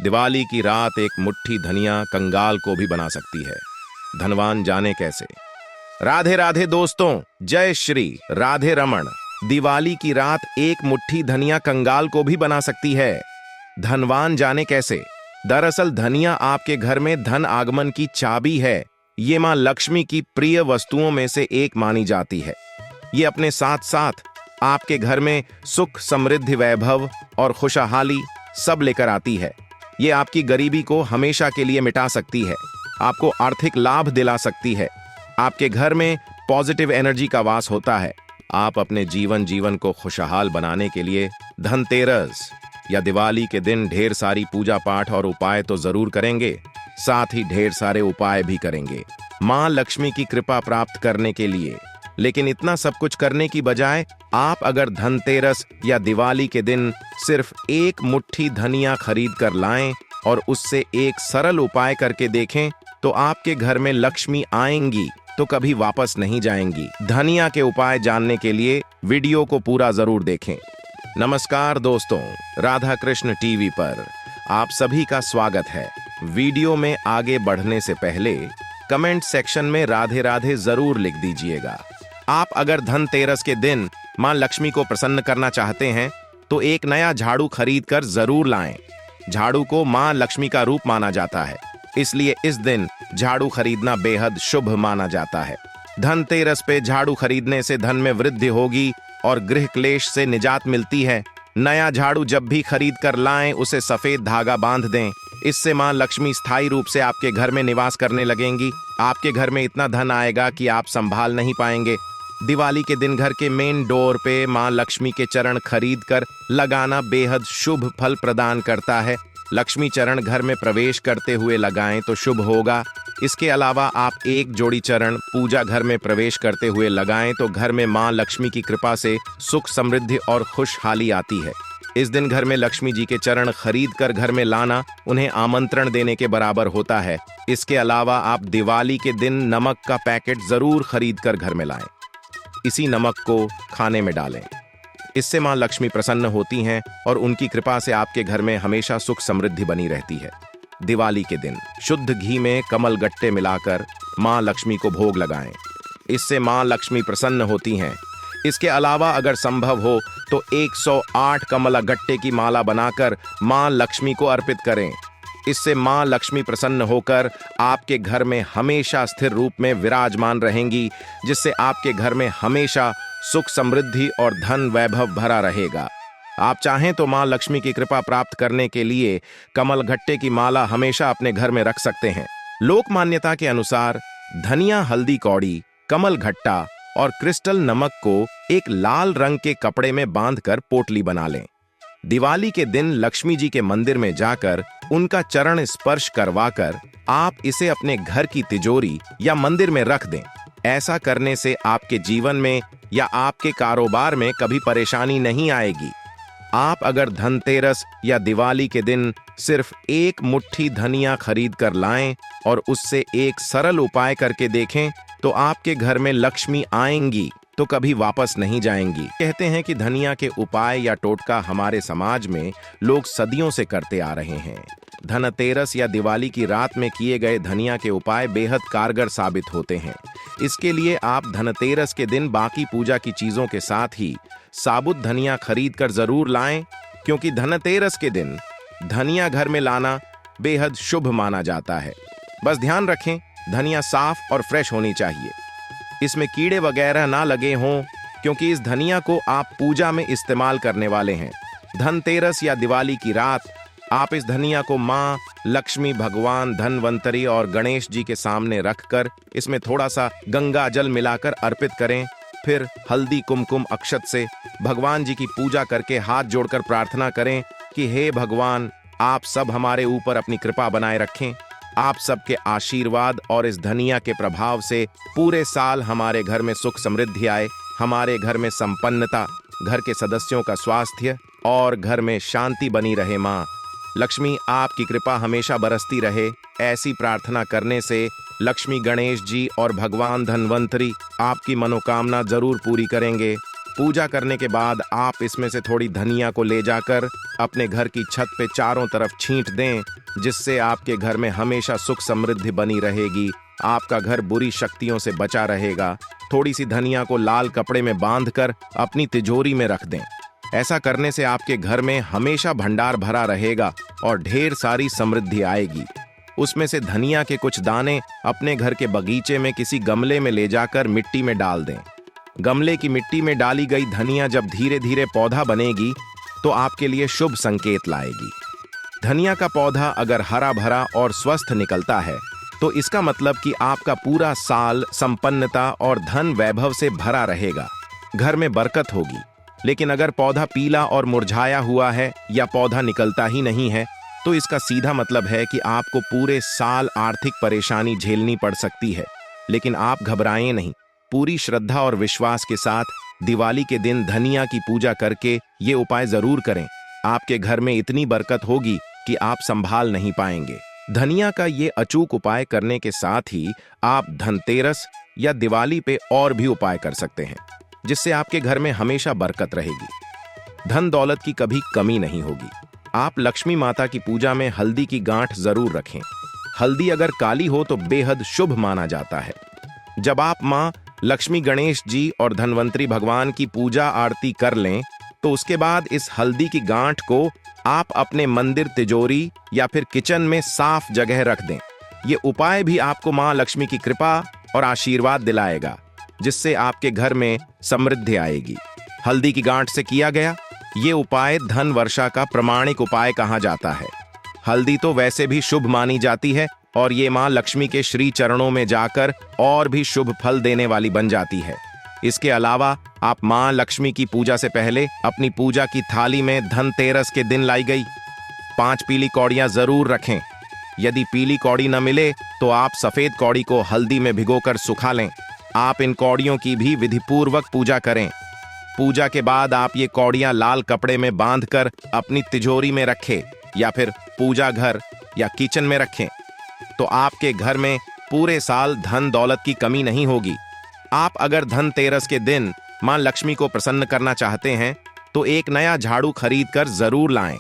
दिवाली की रात एक मुट्ठी धनिया कंगाल को भी बना सकती है। धनवान जाने कैसे। राधे राधे दोस्तों, जय श्री राधे रमण। दिवाली की रात एक मुट्ठी धनिया कंगाल को भी बना सकती है। धनवान जाने कैसे। दरअसल धनिया आपके घर में धन आगमन की चाबी है। ये मां लक्ष्मी की प्रिय वस्तुओं में से एक मानी जाती है। ये अपने साथ साथ आपके घर में सुख, समृद्धि, वैभव और खुशहाली सब लेकर आती है। ये आपकी गरीबी को हमेशा के लिए मिटा सकती है, आपको आर्थिक लाभ दिला सकती है। आपके घर में पॉजिटिव एनर्जी का वास होता है। आप अपने जीवन को खुशहाल बनाने के लिए धनतेरस या दिवाली के दिन ढेर सारी पूजा पाठ और उपाय तो जरूर करेंगे, साथ ही ढेर सारे उपाय भी करेंगे मां लक्ष्मी की कृपा प्राप्त करने के लिए। लेकिन इतना सब कुछ करने की बजाय आप अगर धनतेरस या दिवाली के दिन सिर्फ एक मुट्ठी धनिया खरीद कर लाएं और उससे एक सरल उपाय करके देखें तो आपके घर में लक्ष्मी आएंगी तो कभी वापस नहीं जाएंगी। धनिया के उपाय जानने के लिए वीडियो को पूरा जरूर देखें। नमस्कार दोस्तों, राधा कृष्ण टीवी पर आप सभी का स्वागत है। वीडियो में आगे बढ़ने से पहले कमेंट सेक्शन में राधे राधे जरूर लिख दीजिएगा। आप अगर धनतेरस के दिन मां लक्ष्मी को प्रसन्न करना चाहते हैं तो एक नया झाड़ू खरीद कर जरूर लाएं। झाड़ू को मां लक्ष्मी का रूप माना जाता है, इसलिए इस दिन झाड़ू खरीदना बेहद शुभ माना जाता है। धनतेरस पे झाड़ू खरीदने से धन में वृद्धि होगी और गृह क्लेश से निजात मिलती है। नया झाड़ू जब भी खरीद कर लाएं उसे सफेद धागा बांध दें। इससे मां लक्ष्मी स्थायी रूप से आपके घर में निवास करने लगेंगी। आपके घर में इतना धन आएगा कि आप संभाल नहीं पाएंगे। दिवाली के दिन घर के मेन डोर पे मां लक्ष्मी के चरण खरीद कर लगाना बेहद शुभ फल प्रदान करता है। लक्ष्मी चरण घर में प्रवेश करते हुए लगाएं तो शुभ होगा। इसके अलावा आप एक जोड़ी चरण पूजा घर में प्रवेश करते हुए लगाएं तो घर में मां लक्ष्मी की कृपा से सुख, समृद्धि और खुशहाली आती है। इस दिन घर में लक्ष्मी जी के चरण खरीद कर घर में लाना उन्हें आमंत्रण देने के बराबर होता है। इसके अलावा आप दिवाली के दिन नमक का पैकेट जरूर खरीद कर घर में लाएं। इसी नमक को खाने में डालें। इससे मां लक्ष्मी प्रसन्न होती हैं और उनकी कृपा से आपके घर में हमेशा सुख समृद्धि बनी रहती है। दिवाली के दिन शुद्ध घी में कमल गट्टे मिलाकर मां लक्ष्मी को भोग लगाएं। इससे मां लक्ष्मी प्रसन्न होती हैं। इसके अलावा अगर संभव हो तो 108 कमला गट्टे की माला बनाकर मां लक्ष्मी को अर्पित करें। इससे मां लक्ष्मी प्रसन्न होकर आपके घर में हमेशा स्थिर रूप में विराजमान रहेंगी, जिससे आपके घर में हमेशा सुख, समृद्धि और धन वैभव भरा रहेगा। आप चाहें तो मां लक्ष्मी की कृपा प्राप्त करने के लिए कमल गट्टे की माला हमेशा अपने घर में रख सकते हैं। लोक मान्यता के अनुसार धनिया, हल्दी कौड़ी, कमल घट्टा और क्रिस्टल नमक को एक लाल रंग के कपड़े में बांधकर पोटली बना लें। दिवाली के दिन लक्ष्मी जी के मंदिर में जाकर उनका चरण स्पर्श करवाकर आप इसे अपने घर की तिजोरी या मंदिर में रख दें। ऐसा करने से आपके जीवन में या आपके कारोबार में कभी परेशानी नहीं आएगी। आप अगर धनतेरस या दिवाली के दिन सिर्फ एक मुट्ठी धनिया खरीद कर लाएं और उससे एक सरल उपाय करके देखें तो आपके घर में लक्ष्मी आएंगी तो कभी वापस नहीं जाएंगी। कहते हैं कि धनिया के उपाय या टोटका हमारे समाज में लोग सदियों से करते आ रहे हैं। धनतेरस या दिवाली की रात में किए गए धनिया के उपाय बेहद कारगर साबित होते हैं। इसके लिए आप धनतेरस के दिन बाकी पूजा की चीजों के साथ ही साबुत धनिया खरीद कर जरूर लाएं, क्योंकि धनतेरस के दिन धनिया घर में लाना बेहद शुभ माना जाता है। बस ध्यान रखें, धनिया साफ और फ्रेश होनी चाहिए। इसमें कीड़े वगैरह ना लगे हों, क्योंकि इस धनिया को आप पूजा में इस्तेमाल करने वाले हैं। धनतेरस या दिवाली की रात आप इस धनिया को मां लक्ष्मी, भगवान धनवंतरी और गणेश जी के सामने रखकर इसमें थोड़ा सा गंगा जल मिलाकर अर्पित करें। फिर हल्दी, कुमकुम, अक्षत से भगवान जी की पूजा करके हाथ जोड़कर प्रार्थना करें कि हे भगवान, आप सब हमारे ऊपर अपनी कृपा बनाए रखें। आप सबके आशीर्वाद और इस धनिया के प्रभाव से पूरे साल हमारे घर में सुख समृद्धि आए, हमारे घर में संपन्नता, घर के सदस्यों का स्वास्थ्य और घर में शांति बनी रहे। मां लक्ष्मी आपकी कृपा हमेशा बरसती रहे। ऐसी प्रार्थना करने से लक्ष्मी, गणेश जी और भगवान धनवंतरी आपकी मनोकामना जरूर पूरी करेंगे। पूजा करने के बाद आप इसमें से थोड़ी धनिया को ले जाकर अपने घर की छत पे चारों तरफ छींट दें, जिससे आपके घर में हमेशा सुख समृद्धि बनी रहेगी। आपका घर बुरी शक्तियों से बचा रहेगा। थोड़ी सी धनिया को लाल कपड़े में बांधकर अपनी तिजोरी में रख दें। ऐसा करने से आपके घर में हमेशा भंडार भरा रहेगा और ढेर सारी समृद्धि आएगी। उसमें से धनिया के कुछ दाने अपने घर के बगीचे में किसी गमले में ले जाकर मिट्टी में डाल दें। गमले की मिट्टी में डाली गई धनिया जब धीरे धीरे पौधा बनेगी तो आपके लिए शुभ संकेत लाएगी। धनिया का पौधा अगर हरा भरा और स्वस्थ निकलता है तो इसका मतलब कि आपका पूरा साल संपन्नता और धन वैभव से भरा रहेगा, घर में बरकत होगी। लेकिन अगर पौधा पीला और मुरझाया हुआ है या पौधा निकलता ही नहीं है तो इसका सीधा मतलब है कि आपको पूरे साल आर्थिक परेशानी झेलनी पड़ सकती है। लेकिन आप घबराएं नहीं, पूरी श्रद्धा और विश्वास के साथ दिवाली के दिन धनिया की पूजा करके ये उपाय जरूर करें। आपके घर में इतनी बरकत होगी कि आप संभाल नहीं पाएंगे। धनिया का ये अचूक उपाय करने के साथ ही आप धनतेरस या दिवाली पे और भी उपाय कर सकते हैं, जिससे आपके घर में हमेशा बरकत रहेगी, धन दौलत की कभी कमी नहीं होगी। आप लक्ष्मी माता की पूजा में हल्दी की गांठ जरूर रखें। हल्दी अगर काली हो तो बेहद शुभ माना जाता है। जब आप मां लक्ष्मी, गणेश जी और धनवंतरी भगवान की पूजा आरती कर लें तो उसके बाद इस हल्दी की गांठ को आप अपने मंदिर, तिजोरी या फिर किचन में साफ जगह रख दें। ये उपाय भी आपको मां लक्ष्मी की कृपा और आशीर्वाद दिलाएगा, जिससे आपके घर में समृद्धि आएगी। हल्दी की गांठ से किया गया ये उपाय धन वर्षा का प्रमाणिक उपाय कहा जाता है। हल्दी तो वैसे भी शुभ मानी जाती है और ये मां लक्ष्मी के श्री चरणों में जाकर और भी शुभ फल देने वाली बन जाती है। इसके अलावा आप मां लक्ष्मी की पूजा से पहले अपनी पूजा की थाली में धनतेरस के दिन लाई गई 5 पीली कौड़ियां जरूर रखें। यदि पीली कौड़ी न मिले तो आप सफेद कौड़ी को हल्दी में भिगोकर सुखा लें। आप इन कौड़ियों की भी विधिपूर्वक पूजा करें। पूजा के बाद आप ये कौड़ियां लाल कपड़े में बांधकर अपनी तिजोरी में रखें या फिर पूजा घर या किचन में रखें, तो आपके घर में पूरे साल धन दौलत की कमी नहीं होगी। आप अगर धनतेरस के दिन मां लक्ष्मी को प्रसन्न करना चाहते हैं तो एक नया झाड़ू खरीद कर जरूर लाएं।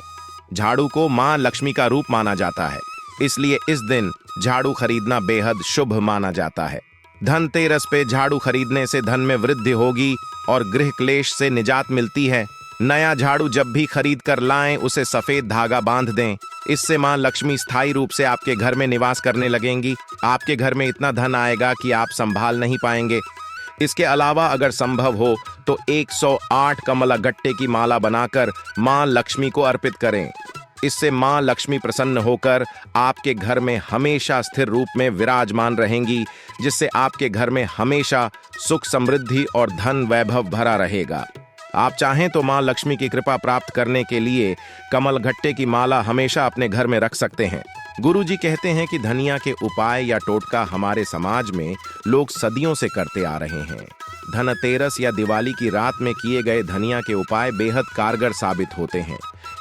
झाड़ू को मां लक्ष्मी का रूप माना जाता है, इसलिए इस दिन झाड़ू खरीदना बेहद शुभ माना जाता है। धनतेरस पे झाड़ू खरीदने से धन में वृद्धि होगी और गृह क्लेश से निजात मिलती है। नया झाड़ू जब भी खरीद कर लाएं उसे सफेद धागा बांध दें। इससे मां लक्ष्मी स्थायी रूप से आपके घर में निवास करने लगेंगी। आपके घर में इतना धन आएगा कि आप संभाल नहीं पाएंगे। इसके अलावा अगर संभव हो तो 108 कमला गट्टे की माला बनाकर मां लक्ष्मी को अर्पित करें। इससे मां लक्ष्मी प्रसन्न होकर आपके घर में हमेशा स्थिर रूप में विराजमान रहेंगी, जिससे आपके घर में हमेशा सुख समृद्धि और धन वैभव भरा रहेगा। आप चाहें तो मां लक्ष्मी की कृपा प्राप्त करने के लिए कमल गट्टे की माला हमेशा अपने घर में रख सकते हैं। गुरुजी कहते हैं कि धनिया के उपाय या टोटका हमारे समाज में लोग सदियों से करते आ रहे हैं। धनतेरस या दिवाली की रात में किए गए धनिया के उपाय बेहद कारगर साबित होते हैं।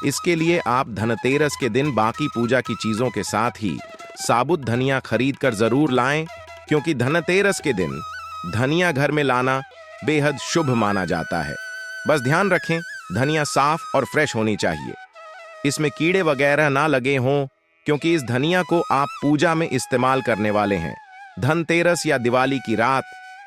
इसके लिए आप धनतेरस के दिन बाकी पूजा की चीजों के साथ ही साबुत धनिया खरीद कर जरूर लाएं, क्योंकि धनतेरस के दिन धनिया घर में लाना बेहद शुभ माना जाता है। बस ध्यान रखें, धनिया साफ और फ्रेश होनी चाहिए। इसमें कीड़े वगैरह ना लगे हों, क्योंकि इस धनिया को आप पूजा में इस्तेमाल करने वाले हैं। धनतेरस या दिवाली की रात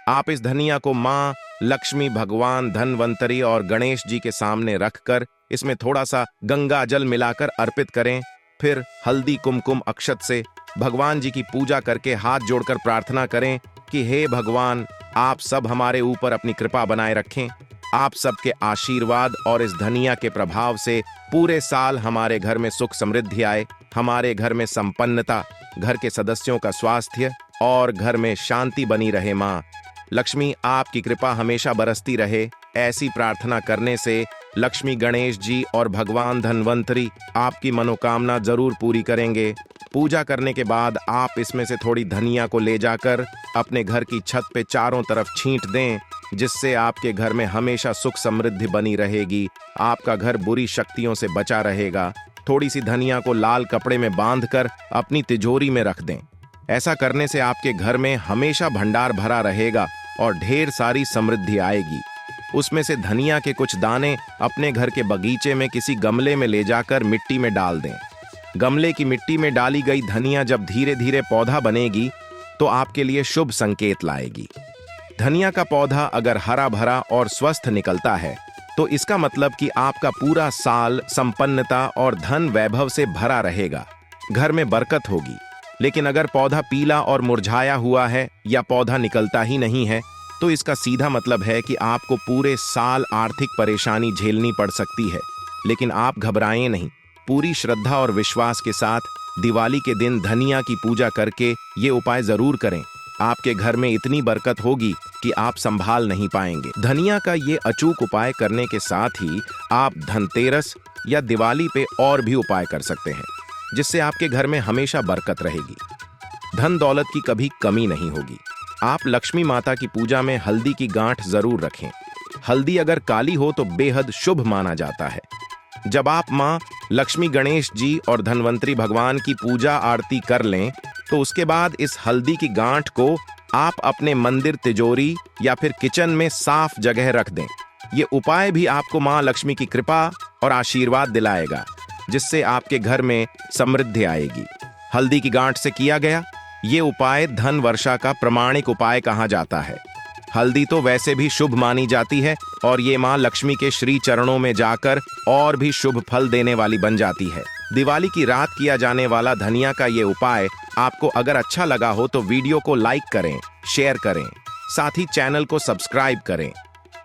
आप इस धनिया को मां लक्ष्मी, भगवान धनवंतरी और गणेश जी के सामने रखकर इसमें थोड़ा सा गंगा जल मिलाकर अर्पित करें। फिर हल्दी, कुमकुम, अक्षत से भगवान जी की पूजा करके हाथ जोड़कर प्रार्थना करें कि हे भगवान, आप सब हमारे ऊपर अपनी कृपा बनाए रखें। आप सबके आशीर्वाद और इस धनिया के प्रभाव से पूरे साल हमारे घर में सुख समृद्धि आए, हमारे घर में संपन्नता, घर के सदस्यों का स्वास्थ्य और घर में शांति बनी रहे। मां लक्ष्मी आपकी कृपा हमेशा बरसती रहे। ऐसी प्रार्थना करने से लक्ष्मी, गणेश जी और भगवान धनवंतरी आपकी मनोकामना जरूर पूरी करेंगे। पूजा करने के बाद आप इसमें से थोड़ी धनिया को ले जाकर अपने घर की छत पे चारों तरफ छींट दें, जिससे आपके घर में हमेशा सुख समृद्धि बनी रहेगी। आपका घर बुरी शक्तियों से बचा रहेगा। थोड़ी सी धनिया को लाल कपड़े में बांधकर अपनी तिजोरी में रख दें। ऐसा करने से आपके घर में हमेशा भंडार भरा रहेगा और ढेर सारी समृद्धि आएगी। उसमें से धनिया के कुछ दाने अपने घर के बगीचे में किसी गमले में ले जाकर मिट्टी में डाल दें। गमले की मिट्टी में डाली गई धनिया जब धीरे धीरे पौधा बनेगी तो आपके लिए शुभ संकेत लाएगी। धनिया का पौधा अगर हरा भरा और स्वस्थ निकलता है तो इसका मतलब कि आपका पूरा साल संपन्नता और धन वैभव से भरा रहेगा, घर में बरकत होगी। लेकिन अगर पौधा पीला और मुरझाया हुआ है या पौधा निकलता ही नहीं है तो इसका सीधा मतलब है कि आपको पूरे साल आर्थिक परेशानी झेलनी पड़ सकती है। लेकिन आप घबराएं नहीं, पूरी श्रद्धा और विश्वास के साथ दिवाली के दिन धनिया की पूजा करके ये उपाय जरूर करें। आपके घर में इतनी बरकत होगी कि आप संभाल नहीं पाएंगे। धनिया का ये अचूक उपाय करने के साथ ही आप धनतेरस या दिवाली पे और भी उपाय कर सकते हैं, जिससे आपके घर में हमेशा बरकत रहेगी, धन दौलत की कभी कमी नहीं होगी। आप लक्ष्मी माता की पूजा में हल्दी की गांठ जरूर रखें। हल्दी अगर काली हो तो बेहद शुभ माना जाता है। जब आप मां लक्ष्मी, गणेश जी और धनवंतरी भगवान की पूजा आरती कर लें तो उसके बाद इस हल्दी की गांठ को आप अपने मंदिर, तिजोरी या फिर किचन में साफ जगह रख दें। ये उपाय भी आपको मां लक्ष्मी की कृपा और आशीर्वाद दिलाएगा, जिससे आपके घर में समृद्धि आएगी। हल्दी की गांठ से किया गया ये उपाय धन वर्षा का प्रमाणिक उपाय कहा जाता है। हल्दी तो वैसे भी शुभ मानी जाती है और ये मां लक्ष्मी के श्री चरणों में जाकर और भी शुभ फल देने वाली बन जाती है। दिवाली की रात किया जाने वाला धनिया का ये उपाय आपको अगर अच्छा लगा हो तो वीडियो को लाइक करें, शेयर करें, साथ ही चैनल को सब्सक्राइब करें,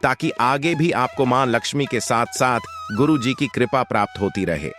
ताकि आगे भी आपको मां लक्ष्मी के साथ साथ गुरु जी की कृपा प्राप्त होती रहे।